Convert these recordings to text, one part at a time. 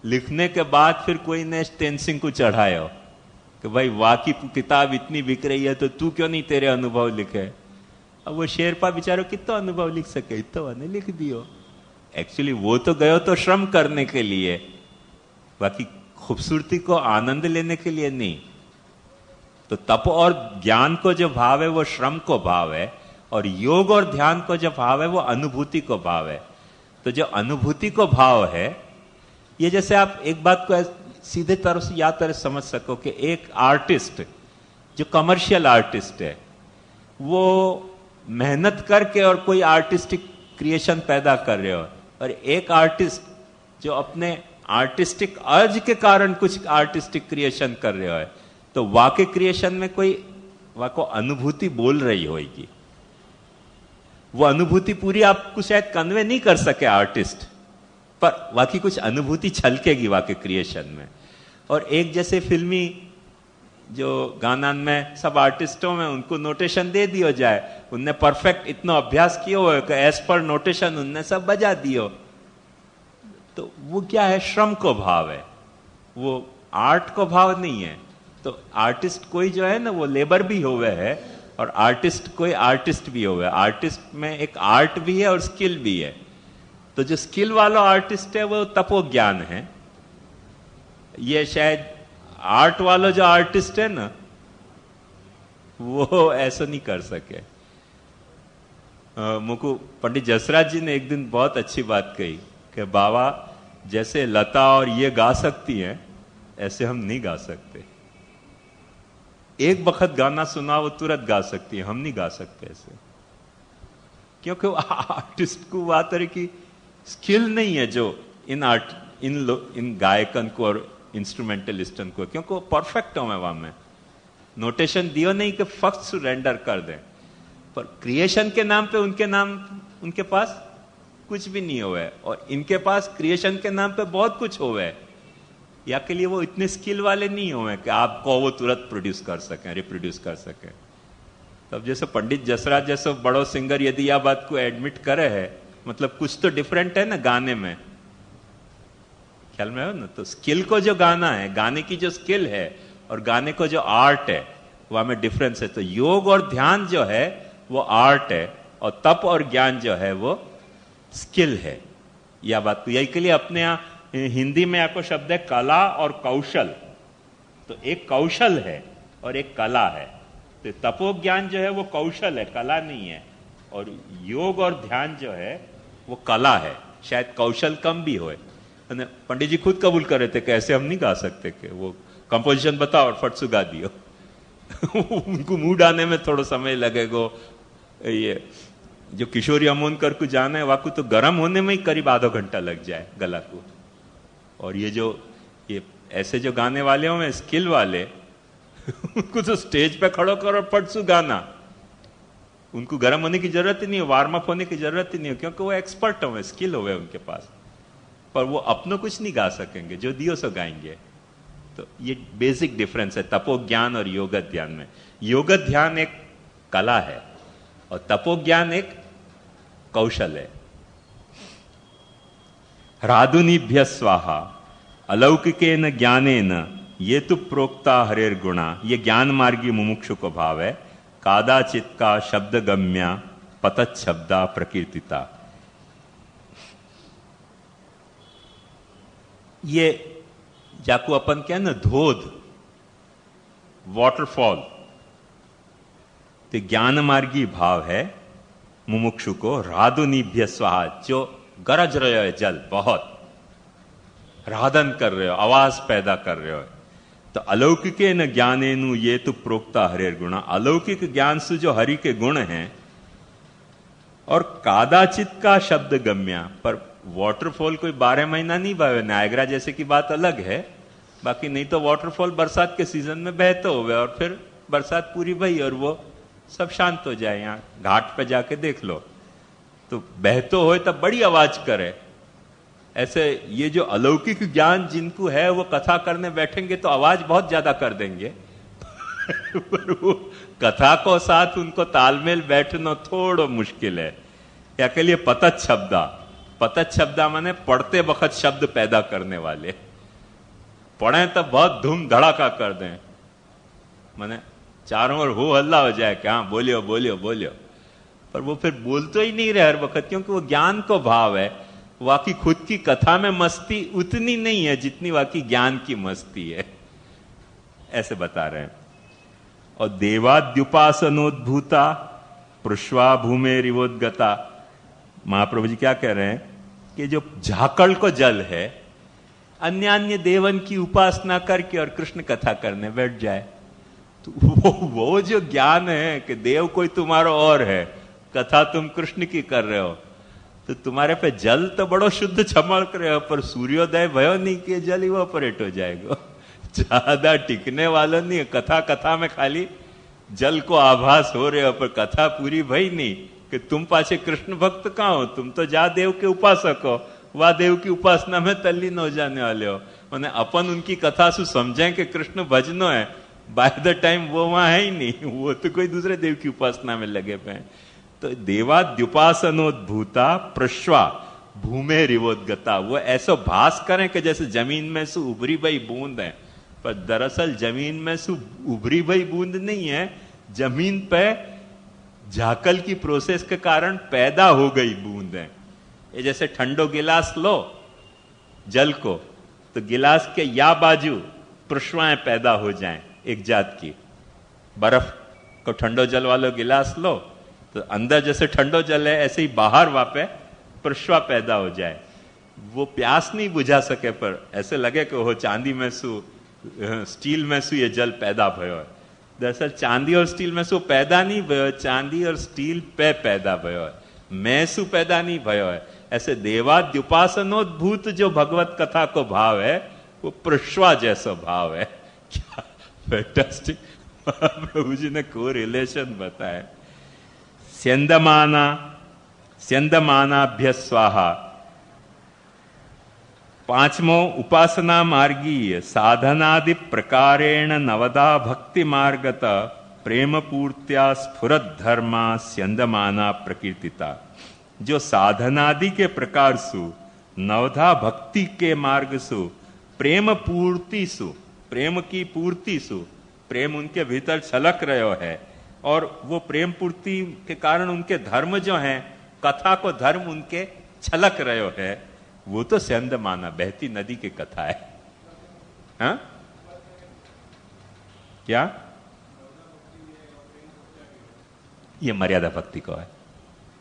लिखने के बाद फिर कोई ने तेनसिंग को चढ़ाया कि भाई वाह की किताब इतनी बिक रही है तो तू क्यों नहीं तेरे अनुभव लिखे। अब वो शेरपा बेचारो कितना अनुभव लिख सके, तो ने लिख दियो। एक्चुअली वो तो गयो तो श्रम करने के लिए, बाकी खूबसूरती को आनंद लेने के लिए नहीं। तो तप और ज्ञान को जो भाव है वो श्रम को भाव है, और योग और ध्यान को जो भाव है वो अनुभूति को भाव है। तो जो अनुभूति को भाव है, ये जैसे आप एक बात को सीधे तरह से या तरह समझ सको कि एक आर्टिस्ट जो कमर्शियल आर्टिस्ट है वो मेहनत करके और कोई आर्टिस्टिक क्रिएशन पैदा कर रहे हो, और एक आर्टिस्ट जो अपने आर्टिस्टिक अर्ज के कारण कुछ आर्टिस्टिक क्रिएशन कर रहे हो, तो वाके क्रिएशन में कोई वाको अनुभूति बोल रही होगी। वो अनुभूति पूरी आपको शायद कन्वे नहीं कर सके आर्टिस्ट, पर वाकई कुछ अनुभूति छलकेगी वाके क्रिएशन में। और एक जैसे फिल्मी जो गाना में सब आर्टिस्टों में उनको नोटेशन दे दियो जाए, उनने परफेक्ट इतना अभ्यास किया हो कि एज पर नोटेशन उनने सब बजा दियो, तो वो क्या है, श्रम को भाव है, वो आर्ट को भाव नहीं है। तो आर्टिस्ट कोई जो है ना वो लेबर भी होवे है, और आर्टिस्ट कोई आर्टिस्ट भी होवे। आर्टिस्ट में एक आर्ट भी है और स्किल भी है। तो जो स्किल वाला आर्टिस्ट है वो तपो ज्ञान है। ये शायद आर्ट वाला जो आर्टिस्ट है ना वो ऐसा नहीं कर सके। मुझको पंडित जसराज जी ने एक दिन बहुत अच्छी बात कही कि बाबा जैसे लता और ये गा सकती हैं ऐसे हम नहीं गा सकते। एक वक्त गाना सुना वो तुरंत गा सकती है, हम नहीं गा सकते ऐसे, क्योंकि आर्टिस्ट को वह तरह की स्किल नहीं है जो इन गायकन को और इंस्ट्रूमेंटलिस्टन को, क्योंकि वो परफेक्ट हो वहां में नोटेशन दियो नहीं कि फक्त सरेंडर कर दें, पर क्रिएशन के नाम पे उनके पास कुछ भी नहीं हुआ है, और इनके पास क्रिएशन के नाम पे बहुत कुछ हुआ है। या के लिए वो इतने स्किल वाले नहीं हुए कि आपको वो तुरंत प्रोड्यूस कर सकें, रिप्रोड्यूस कर सकें। तब जैसे पंडित जसराज जैसे बड़ो सिंगर यदि यह बात को एडमिट करे है, मतलब कुछ तो डिफरेंट है ना गाने में, ख्याल में हो ना। तो स्किल को जो गाना है, गाने की जो स्किल है और गाने को जो आर्ट है, वहां में डिफरेंस है। तो योग और ध्यान जो है वो आर्ट है, और तप और ज्ञान जो है वो स्किल है। यह बात को यही के लिए अपने यहां हिंदी में आपको शब्द है कला और कौशल। तो एक कौशल है और एक कला है। तो तपो ज्ञान जो है वो कौशल है, कला नहीं है, और योग और ध्यान जो है वो कला है। शायद कौशल कम भी होए। पंडित जी खुद कबूल कर रहे थे कि ऐसे हम नहीं गा सकते, कि वो कंपोजिशन बताओ और फट से गा दियो। उनको मूड आने में थोड़ा समय लगेगा। ये जो किशोरी अमोनकर को जाना है वाकू तो गर्म होने में ही करीब आधा घंटा लग जाए गला को। और ये ऐसे जो गाने वाले हों स्किल वाले उनको तो स्टेज पे खड़ो करो फट से गाना, उनको गर्म होने की जरूरत ही नहीं है, वार्म अप होने की जरूरत ही नहीं है, क्योंकि वो एक्सपर्ट हो, स्किल हो उनके पास। पर वो अपनों कुछ नहीं गा सकेंगे, जो दियो सो गाएंगे। तो ये बेसिक डिफरेंस है तपो ज्ञान और योग ध्यान में। योग ध्यान एक कला है और तपो ज्ञान एक कौशल है। राधुनिभ्य स्वाहा अलौकिकेन ज्ञानेन ये तो प्रोक्ता हरेर गुणा। ये ज्ञान मार्गी मुमुक्षु को भाव है। कादाचित का शब्द गम्या पतत शब्दा प्रकीर्तिता। ये जाको अपन क्या ना धोध, वाटरफॉल, तो ज्ञान मार्गी भाव है मुमुक्षु को। राधुनिभ्य स्वाहा, जो गरज रहे हो जल, बहुत राधन कर रहे हो, आवाज पैदा कर रहे हो। तो अलौकिके न ज्ञानेनु ये तो प्रोक्ता हरेर गुणा। अलौकिक ज्ञान से जो हरि के गुण हैं, और कादाचित का शब्द गम्या। पर वाटरफॉल कोई 12 महीना नहीं बहे, नायग्रा जैसे की बात अलग है, बाकी नहीं तो वाटरफॉल बरसात के सीजन में बहते हुए और फिर बरसात पूरी बही और वो सब शांत हो जाए। यहां घाट पे जाके देख लो, तो बहतो हो तब बड़ी आवाज करे। ऐसे ये जो अलौकिक ज्ञान जिनको है वो कथा करने बैठेंगे तो आवाज बहुत ज्यादा कर देंगे पर वो कथा को साथ उनको तालमेल बैठना थोड़ा मुश्किल है। या के लिए पतत शब्दा, पतत शब्दा माने पढ़ते वक्त शब्द पैदा करने वाले। पढ़े तो बहुत धूम धड़ाका कर दें, माने चारों ओर हो हल्ला हो जाए कि हाँ बोलियो बोलियो बोलियो, पर वो फिर बोलते ही नहीं रहे हर वक्त, क्योंकि वो ज्ञान को भाव है। वाकई खुद की कथा में मस्ती उतनी नहीं है जितनी वाकई ज्ञान की मस्ती है, ऐसे बता रहे हैं। और देवाद्युपासनोद्भूता पृष्वा भूमे रिवोद्गता, महाप्रभु जी क्या कह रहे हैं कि जो झाकड़ को जल है, अन्य अन्य देवन की उपासना करके और कृष्ण कथा करने बैठ जाए, तो वो जो ज्ञान है कि देव कोई तुम्हारा और है, कथा तुम कृष्ण की कर रहे हो, तो तुम्हारे पे जल तो बड़ो शुद्ध चमक रहे हो, पर सूर्योदय भयो नहीं कि जल इवापोरेट हो जाएगा, ज्यादा टिकने वाला नहीं है। कथा कथा में खाली जल को आभास हो रहे हो, पर कथा पूरी भई नहीं कि तुम पाछे कृष्ण भक्त कहाँ हो, तुम तो जा देव के उपासक हो, वह देव की उपासना में तल्लीन हो जाने वाले हो। मैंने अपन उनकी कथा से समझें कि कृष्ण भजनो है, बाय द टाइम वो वहां है ही नहीं, वो तो कोई दूसरे देव की उपासना में लगे पे। तो देवाद्युपासनोद्भूता प्रश्वा भूमे रिवोद्गता, वो ऐसा भास करें कि जैसे जमीन में से उभरी भई बूंद है, पर दरअसल जमीन में से उभरी भई बूंद नहीं है, जमीन पे झाकल की प्रोसेस के कारण पैदा हो गई बूंद है। ये जैसे ठंडो गिलास लो जल को, तो गिलास के या बाजू प्रश्वाएं पैदा हो जाएं एक जात की, बर्फ को ठंडो जल वाला गिलास लो तो अंदर जैसे ठंडो जल है, ऐसे ही बाहर वापे प्रश्वा पैदा हो जाए। वो प्यास नहीं बुझा सके, पर ऐसे लगे कि वो चांदी में सु स्टील में सु ये जल पैदा भयो है। दरअसल चांदी और स्टील में सु पैदा नहीं भयो, चांदी और स्टील पे पैदा भयो है, मैं सु पैदा नहीं भयो है। ऐसे देवाद्युपासनोद्भूत जो भगवत कथा को भाव है, वो प्रश्वा जैसा भाव है। क्या फैंटास्टिक प्रभु जी ने को रिलेशन बताया। स्यंदमानाभ्य स्वाहा, पांचमो उपासना मार्गीय साधनादि प्रकारेण नवदा भक्ति मार्गत प्रेम पूर्त्या स्फुरत धर्मा स्यंदमाना प्रकीर्तिता। जो साधनादि के प्रकार सु नवधा भक्ति के मार्ग सु प्रेम पूर्ति सु, प्रेम की पूर्ति सु, प्रेम उनके भीतर छलक रहे है, और वो प्रेम पूर्ति के कारण उनके धर्म जो हैं, कथा को धर्म उनके छलक रहे है, वो तो स्यंद माना बहती नदी की कथा है। हाँ? क्या ये मर्यादा भक्ति को है,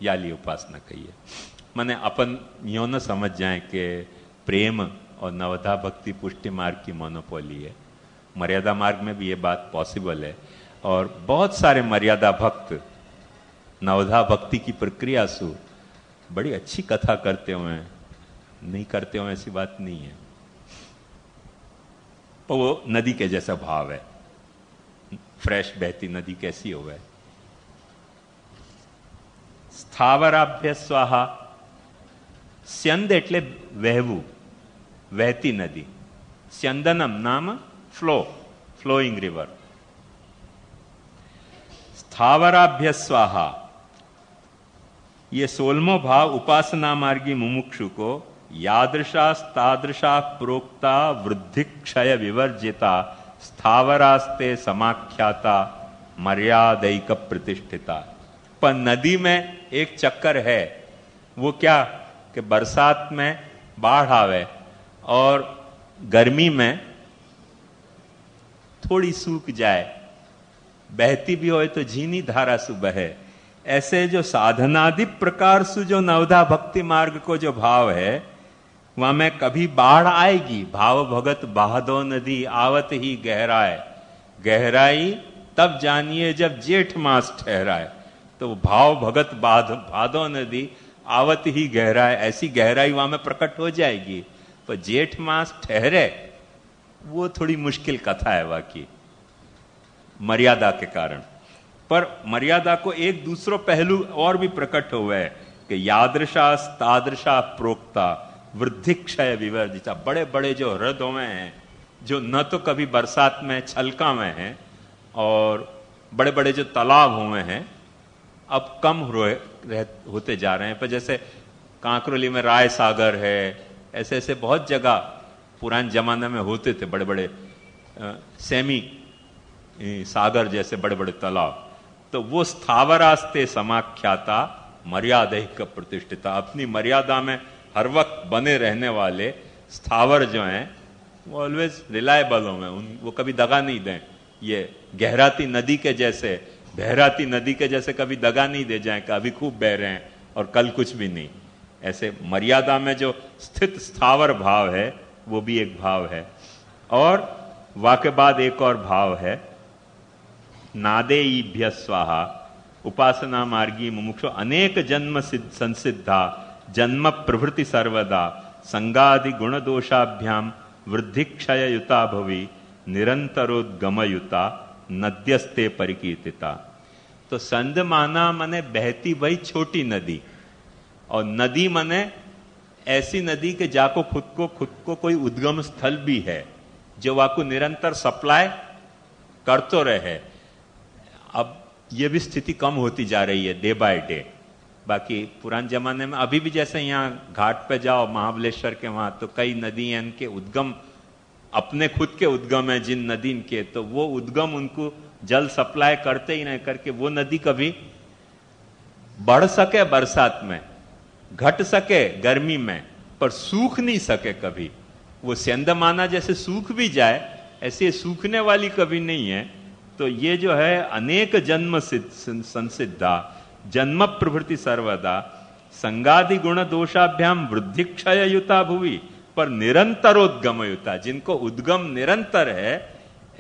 याली उपासना कही है। माने अपन यो न समझ जाए कि प्रेम और नवधा भक्ति पुष्टि मार्ग की मोनोपोली है। मर्यादा मार्ग में भी ये बात पॉसिबल है, और बहुत सारे मर्यादा भक्त नवधा भक्ति की प्रक्रिया सु बड़ी अच्छी कथा करते हुए नहीं करते हुए ऐसी बात नहीं है, पर वो नदी के जैसा भाव है। फ्रेश बहती नदी कैसी हो गए। स्थावराभ्य स्वाहा, स्यंद एटले वहवू, वहती नदी। स्यंदनम नाम फ्लो, फ्लोइंग रिवर। स्थावराभ्य स्वाहा, ये 16वां भाव उपासना मार्गी मुमुक्षु को यादृशा तादृशा प्रोक्ता वृद्धि क्षय विवर्जिता स्थावरास्ते समाख्याता मर्यादैक प्रतिष्ठिता। पर नदी में एक चक्कर है, वो क्या कि बरसात में बाढ़ आवे और गर्मी में थोड़ी सूख जाए, बहती भी हो तो झीनी धारा सु बहे। ऐसे जो साधनादि प्रकार से जो नवधा भक्ति मार्ग को जो भाव है, वहां में कभी बाढ़ आएगी। भाव भगत बहादो नदी आवत ही गहराए, गहराई तब जानिए जब जेठ मास ठहराए। तो भाव भगत भादो नदी आवत ही गहराए, ऐसी गहराई वहां में प्रकट हो जाएगी। पर जेठ मास ठहरे वो थोड़ी मुश्किल कथा है वाकई, मर्यादा के कारण। पर मर्यादा को एक दूसरो पहलू और भी प्रकट हुआ है कि यादृशा तादृशा प्रोक्ता वृद्धि क्षय विवर्जिता। बड़े बड़े जो हृदय में हैं, जो न तो कभी बरसात में छलका में हैं, और बड़े बड़े जो तालाब हुए हैं अब कम होते जा रहे हैं। पर जैसे कांकरोली में राय सागर है, ऐसे ऐसे बहुत जगह पुराने जमाने में होते थे बड़े बड़े सेमी सागर जैसे बड़े बड़े तालाब, तो वो स्थावरास्ते समाख्याता मर्यादैक प्रतिष्ठिता, अपनी मर्यादा में हर वक्त बने रहने वाले स्थावर जो हैं वो ऑलवेज रिलायबल हो, वो कभी दगा नहीं दें। ये गहराती नदी के जैसे, बहराती नदी के जैसे कभी दगा नहीं दे जाए कि अभी खूब बह रहे हैं और कल कुछ भी नहीं। ऐसे मर्यादा में जो स्थित स्थावर भाव है वो भी एक भाव है। और वाक्य बाद एक और भाव है, नादेईभ्य स्वाहा उपासना मार्गी मुमुक्षु अनेक जन्म संसिद्धा जन्म प्रभृति सर्वदा संगादि गुण दोषाभ्याम वृद्धि क्षय युता भवी निरंतरोद्गमयुता नद्यस्ते परिकीर्तिता। तो संद माना मने बहती वही छोटी नदी, और नदी मने ऐसी नदी के जाको खुद को कोई उद्गम स्थल भी है जो वाको निरंतर सप्लाई करतो रहे। अब ये भी स्थिति कम होती जा रही है डे बाय डे। बाकी पुराने जमाने में अभी भी जैसे यहाँ घाट पे जाओ महाबलेश्वर के वहां, तो कई नदी हैं इनके उद्गम अपने खुद के उद्गम है जिन नदी के, तो वो उद्गम उनको जल सप्लाई करते ही नहीं करके वो नदी कभी बढ़ सके बरसात में, घट सके गर्मी में, पर सूख नहीं सके कभी। वो सेंदमाना जैसे सूख भी जाए ऐसे सूखने वाली कभी नहीं है। तो ये जो है अनेक जन्म संसिद्धा जन्म प्रभृति सर्वदा संगादि गुण दोषाभ्याम वृद्धि क्षय युता भुवि पर निरंतरोद्गम युता, जिनको उद्गम निरंतर है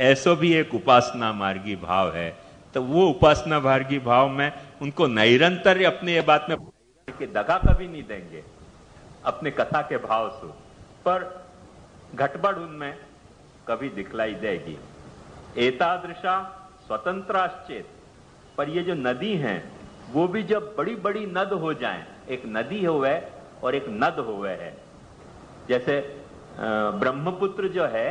ऐसो भी एक उपासना मार्गी भाव है। तो वो उपासना मार्गी भाव में उनको निरंतर अपने ये बात में कि दगा कभी नहीं देंगे अपने कथा के भाव से, पर घटबड़ उनमें कभी दिखलाई देगी। एतादृशा स्वतंत्राश्चेत, पर ये जो नदी हैं वो भी जब बड़ी बड़ी नद हो जाएं, एक नदी होवे और एक नद होवे है, जैसे ब्रह्मपुत्र जो है